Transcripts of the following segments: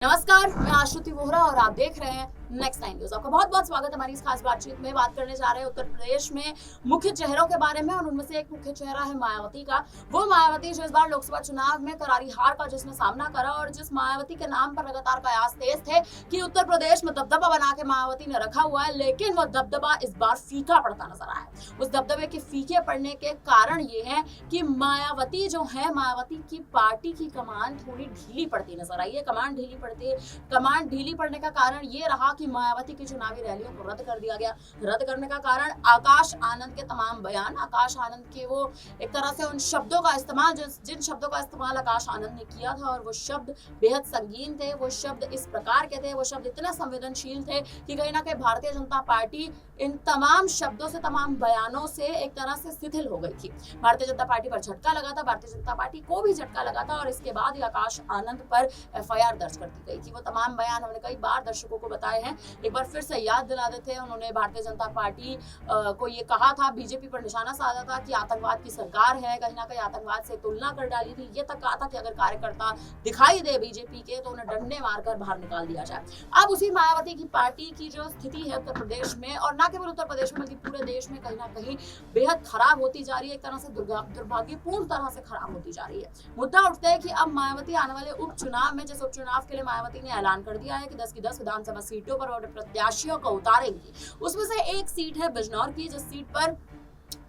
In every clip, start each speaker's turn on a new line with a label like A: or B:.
A: नमस्कार, मैं आश्रुति वोहरा और आप देख रहे हैं नेक्स्ट 9 न्यूज। आपका बहुत बहुत स्वागत है हमारी इस खास बातचीत में। बात करने जा रहे हैं उत्तर प्रदेश में मुख्य चेहरों के बारे में और उनमें से एक मुख्य चेहरा है मायावती का। वो मायावती जो इस बार लोकसभा चुनाव में करारी हार का जिसने सामना करा और जिस मायावती के नाम पर लगातार कयास तेज थे कि उत्तर प्रदेश में दबदबा बना के मायावती ने रखा हुआ है, लेकिन वो दबदबा इस बार फीका पड़ता नजर आया। उस दबदबे के फीके पड़ने के कारण ये है कि मायावती जो है, मायावती की पार्टी की कमान थोड़ी ढीली पड़ती नजर आई है। कमांड ढीली पड़ने का कारण ये रहा कि मायावती की चुनावी रैलियों को रद्द कर दिया गया। रद्द करने का कारण आकाश आनंद के तमाम बयान, आकाश आनंद के वो एक तरह से उन शब्दों का इस्तेमाल जिन शब्दों का इस्तेमाल आकाश आनंद ने किया था, और वो शब्द बेहद संगीन थे। वो शब्द इस प्रकार के थे, वो शब्द इतने संवेदनशील थे कि कहीं ना कहीं भारतीय जनता पार्टी इन तमाम शब्दों से, तमाम बयानों से एक तरह से शिथिल हो गई थी। भारतीय जनता पार्टी पर झटका लगा था, भारतीय जनता पार्टी को भी झटका लगा था, और इसके बाद ही आकाश आनंद पर एफआईआर दर्ज कर दी गई थी। वो तमाम बयान हमने कई बार दर्शकों को बताए हैं, एक बार फिर से याद दिला देते हैं। उन्होंने भारतीय जनता पार्टी को ये कहा था, बीजेपी पर निशाना साधा था कि आतंकवाद की सरकार है, कहीं ना कहीं आतंकवाद से तुलना कर डाली थी। ये तक कहा था कि अगर कार्यकर्ता दिखाई दे बीजेपी के तो उन्हें डंडे मारकर बाहर निकाल दिया जाए। अब उसी मायावती की पार्टी की जो स्थिति है उत्तर प्रदेश में, और न केवल उत्तर प्रदेश में बल्कि पूरे देश में कहीं ना कहीं बेहद खराब होती जा रही है, एक तरह से दुर्भाग्यपूर्ण तरह से खराब होती जा रही है। मुद्दा उठता है कि अब मायावती आने वाले उपचुनाव में, जिस उपचुनाव के लिए मायावती ने ऐलान कर दिया है कि 10 की 10 विधानसभा सीटों पर और प्रत्याशियों को उतारेंगी, उसमें से एक सीट है बिजनौर की, जिस सीट पर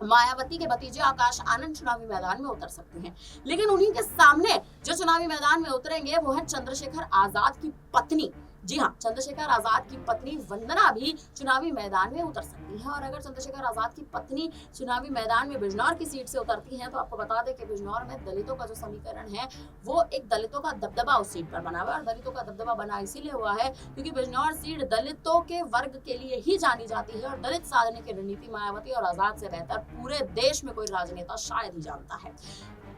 A: मायावती के भतीजे आकाश आनंद चुनावी मैदान में उतर सकते हैं। लेकिन उन्हीं के सामने जो चुनावी मैदान में उतरेंगे वो है चंद्रशेखर आजाद की पत्नी। जी हाँ, चंद्रशेखर आजाद की पत्नी वंदना भी चुनावी मैदान में उतर सकती है। और अगर चंद्रशेखर आजाद की पत्नी चुनावी मैदान में बिजनौर की सीट से उतरती हैं, तो आपको बता दें कि बिजनौर में दलितों का जो समीकरण है, वो एक दलितों का दबदबा उस सीट पर बना हुआ है। और दलितों का दबदबा बना इसीलिए हुआ है क्योंकि बिजनौर सीट दलितों के वर्ग के लिए ही जानी जाती है, और दलित साधने की रणनीति मायावती और आजाद से बेहतर पूरे देश में कोई राजनेता शायद ही जानता है।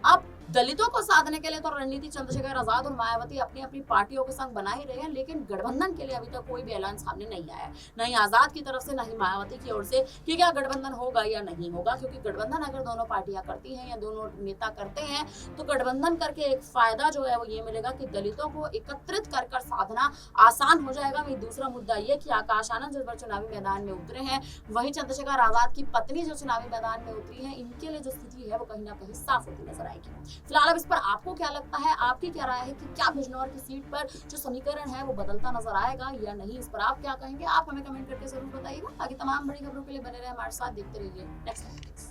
A: अब दलितों को साधने के लिए तो रणनीति चंद्रशेखर आजाद और मायावती अपनी अपनी पार्टियों के संग बना ही रहे हैं, लेकिन गठबंधन के लिए अभी तक कोई भी ऐलान सामने नहीं आया है, न ही आजाद की तरफ से, न ही मायावती की ओर से, कि क्या गठबंधन होगा या नहीं होगा। क्योंकि गठबंधन अगर दोनों पार्टियां करती हैं या दोनों नेता करते हैं, तो गठबंधन करके एक फायदा जो है वो ये मिलेगा कि दलितों को एकत्रित कर साधना आसान हो जाएगा। वही दूसरा मुद्दा ये कि आकाश आनंद जिस बार चुनावी मैदान में उतरे हैं, वहीं चंद्रशेखर आजाद की पत्नी जो चुनावी मैदान में उतरी है, इनके लिए जो स्थिति है वो कहीं ना कहीं साफ होती नजर आएगी। फिलहाल अब इस पर आपको क्या लगता है, आपकी क्या राय है कि क्या बिजनौर की सीट पर जो समीकरण है वो बदलता नजर आएगा या नहीं? इस पर आप क्या कहेंगे? आप हमें कमेंट करके जरूर बताइएगा, ताकि तमाम बड़ी खबरों के लिए बने रहे हमारे साथ। देखते रहिए नेक्स्ट।